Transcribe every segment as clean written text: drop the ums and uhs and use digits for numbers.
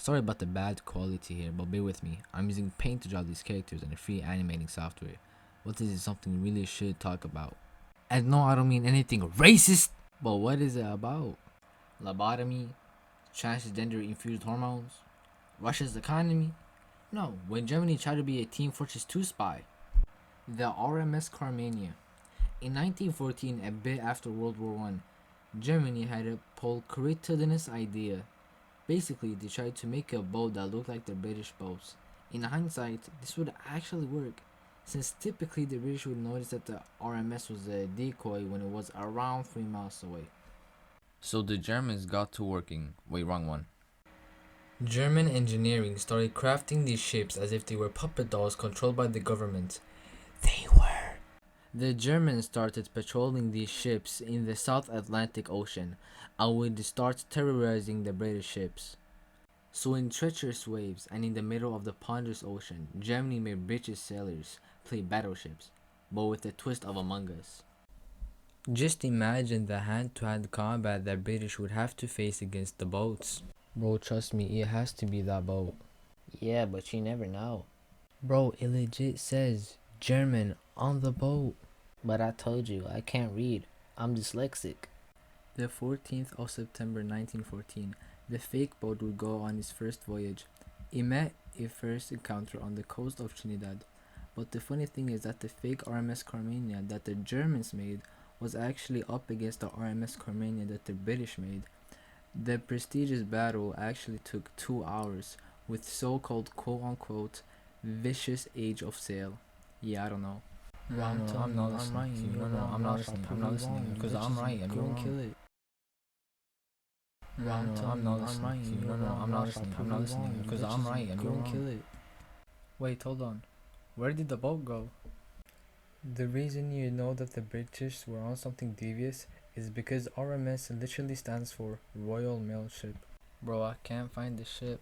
Sorry about the bad quality here, but bear with me. I'm using Paint to draw these characters and a free animating software. What this is something we really should talk about. And no, I don't mean anything racist, but what is it about? Lobotomy? Transgender infused hormones? Russia's economy? No, when Germany tried to be a Team Fortress 2 spy. The RMS Carmania. In 1914, a bit after World War I, Germany had a pulchritudinous idea. Basically, they tried to make a boat that looked like the British boats. In hindsight, this would actually work, since typically the British would notice that the RMS was a decoy when it was around 3 miles away. So the Germans got to working. Wait, wrong one. German engineering started crafting these ships as if they were puppet dolls controlled by the government. They were. The Germans started patrolling these ships in the South Atlantic Ocean and would start terrorizing the British ships. So in treacherous waves and in the middle of the ponderous ocean, Germany made British sailors play battleships, but with a twist of Among Us. Just imagine the hand-to-hand combat that British would have to face against the boats. Bro, trust me, it has to be that boat. Yeah, but you never know. Bro, it legit says German on the boat. But I told you, I can't read. I'm dyslexic. The 14th of September 1914, the fake boat would go on its first voyage. It met its first encounter on the coast of Trinidad. But the funny thing is that the fake RMS Carmania that the Germans made was actually up against the RMS Carmania that the British made. The prestigious battle actually took 2 hours, with so-called quote-unquote vicious age of sail. Yeah, I don't know. No, I'm not listening. I'm not listening, because I'm right and you're wrong. Kill it. I'm not listening, because I'm right and you're wrong. Kill it. Wait, hold on. Where did the boat go? The reason you know that the British were on something devious is because RMS literally stands for Royal Mail Ship. Bro, I can't find the ship.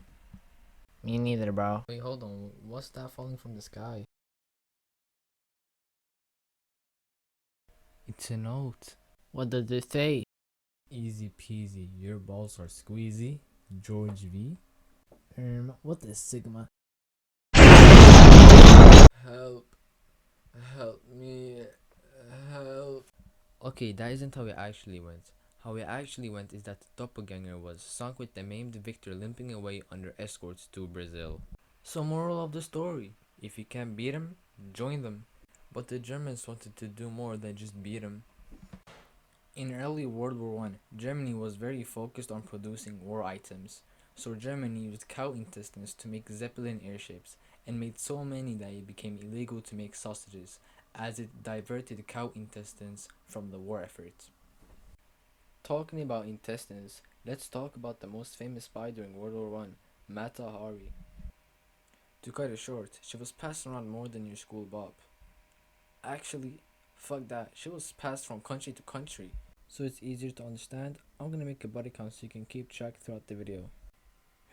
Me neither, bro. Wait, hold on. What's that falling from the sky? It's a note. What does it say? Easy peasy, your balls are squeezy. George V. What is Sigma? Help. Help me. Help. Okay, that isn't how it actually went. How it actually went is that the doppelganger was sunk with the maimed victor limping away under escorts to Brazil. So moral of the story, if you can't beat them, join them. But the Germans wanted to do more than just beat them. In early World War I, Germany was very focused on producing war items. So Germany used cow intestines to make Zeppelin airships, and made so many that it became illegal to make sausages, as it diverted cow intestines from the war effort. Talking about intestines, let's talk about the most famous spy during World War I, Mata Hari. To cut it short, she was passed around more than your school bop. Actually, fuck that, she was passed from country to country. So it's easier to understand, I'm gonna make a body count so you can keep track throughout the video.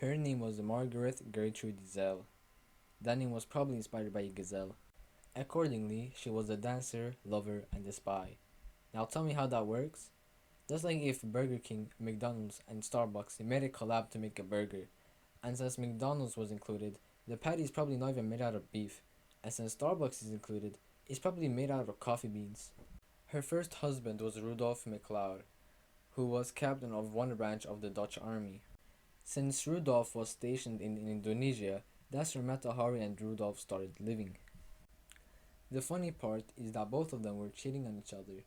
Her name was Margaret Gertrude Zell. That name was probably inspired by a gazelle. Accordingly, she was a dancer, lover, and a spy. Now tell me how that works. That's like if Burger King, McDonald's, and Starbucks made a collab to make a burger. And since McDonald's was included, the patty is probably not even made out of beef. And since Starbucks is included, it's probably made out of coffee beans. Her first husband was Rudolf McLeod, who was captain of one branch of the Dutch army. Since Rudolf was stationed in Indonesia, that's where Mata Hari and Rudolf started living. The funny part is that both of them were cheating on each other.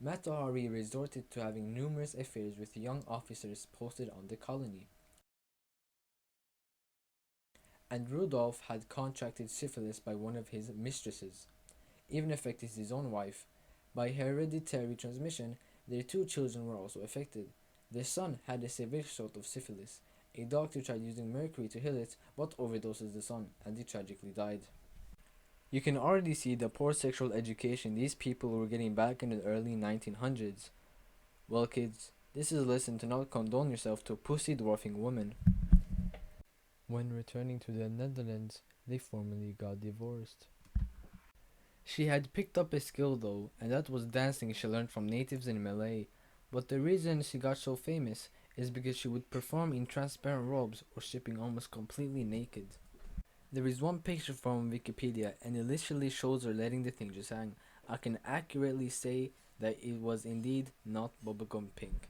Mata Hari resorted to having numerous affairs with young officers posted on the colony. And Rudolf had contracted syphilis by one of his mistresses, even affected his own wife. By hereditary transmission, their 2 children were also affected. The son had a severe sort of syphilis. A doctor tried using mercury to heal it, but overdoses the son, and he tragically died. You can already see the poor sexual education these people were getting back in the early 1900s. Well kids, this is a lesson to not condone yourself to pussy dwarfing women. When returning to the Netherlands, they formally got divorced. She had picked up a skill though, and that was dancing she learned from natives in Malay. But the reason she got so famous is because she would perform in transparent robes or shipping almost completely naked. There is one picture from Wikipedia and it literally shows her letting the thing just hang. I can accurately say that it was indeed not bubblegum pink.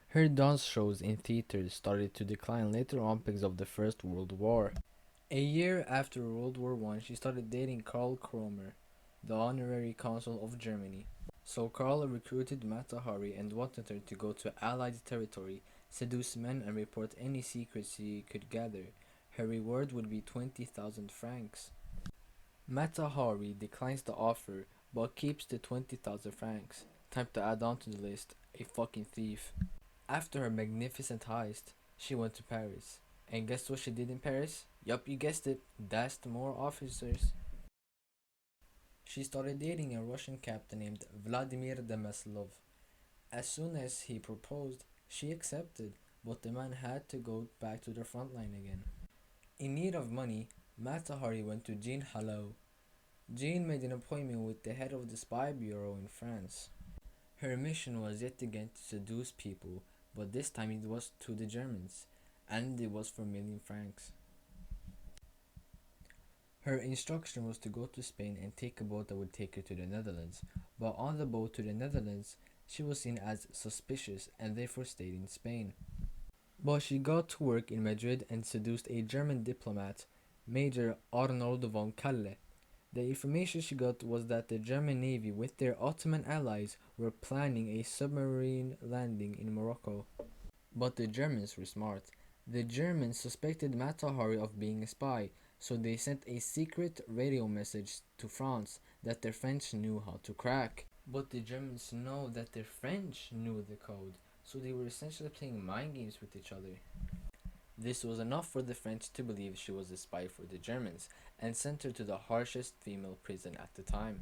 Her dance shows in theaters started to decline later on because of the First World War. A year after World War I, she started dating Karl Kromer, the honorary consul of Germany. So Karl recruited Mata Hari and wanted her to go to Allied territory, seduce men and report any secrets he could gather. Her reward would be 20,000 francs. Mata Hari declines the offer but keeps the 20,000 francs. Time to add on to the list, a fucking thief. After her magnificent heist, she went to Paris. And guess what she did in Paris? Yup, you guessed it, dashed more officers. She started dating a Russian captain named Vladimir Demaslov. As soon as he proposed, she accepted, but the man had to go back to the front line again. In need of money, Matahari went to Jean Halot. Jean made an appointment with the head of the spy bureau in France. Her mission was yet again to seduce people, but this time it was to the Germans, and it was for a million francs. Her instruction was to go to Spain and take a boat that would take her to the Netherlands, but on the boat to the Netherlands, she was seen as suspicious and therefore stayed in Spain. But she got to work in Madrid and seduced a German diplomat, Major Arnold von Kalle. The information she got was that the German Navy, with their Ottoman allies, were planning a submarine landing in Morocco. But the Germans were smart. The Germans suspected Matahari of being a spy, so they sent a secret radio message to France that the French knew how to crack. But the Germans know that the French knew the code, so they were essentially playing mind games with each other. This was enough for the French to believe she was a spy for the Germans and sent her to the harshest female prison at the time.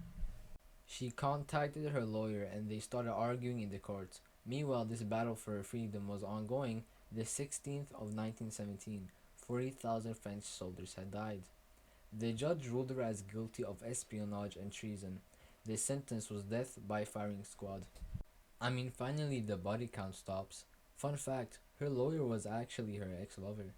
She contacted her lawyer and they started arguing in the courts. Meanwhile, this battle for her freedom was ongoing. The 16th of 1917, 40,000 French soldiers had died. The judge ruled her as guilty of espionage and treason. The sentence was death by firing squad. Finally the body count stops. Fun fact, her lawyer was actually her ex-lover.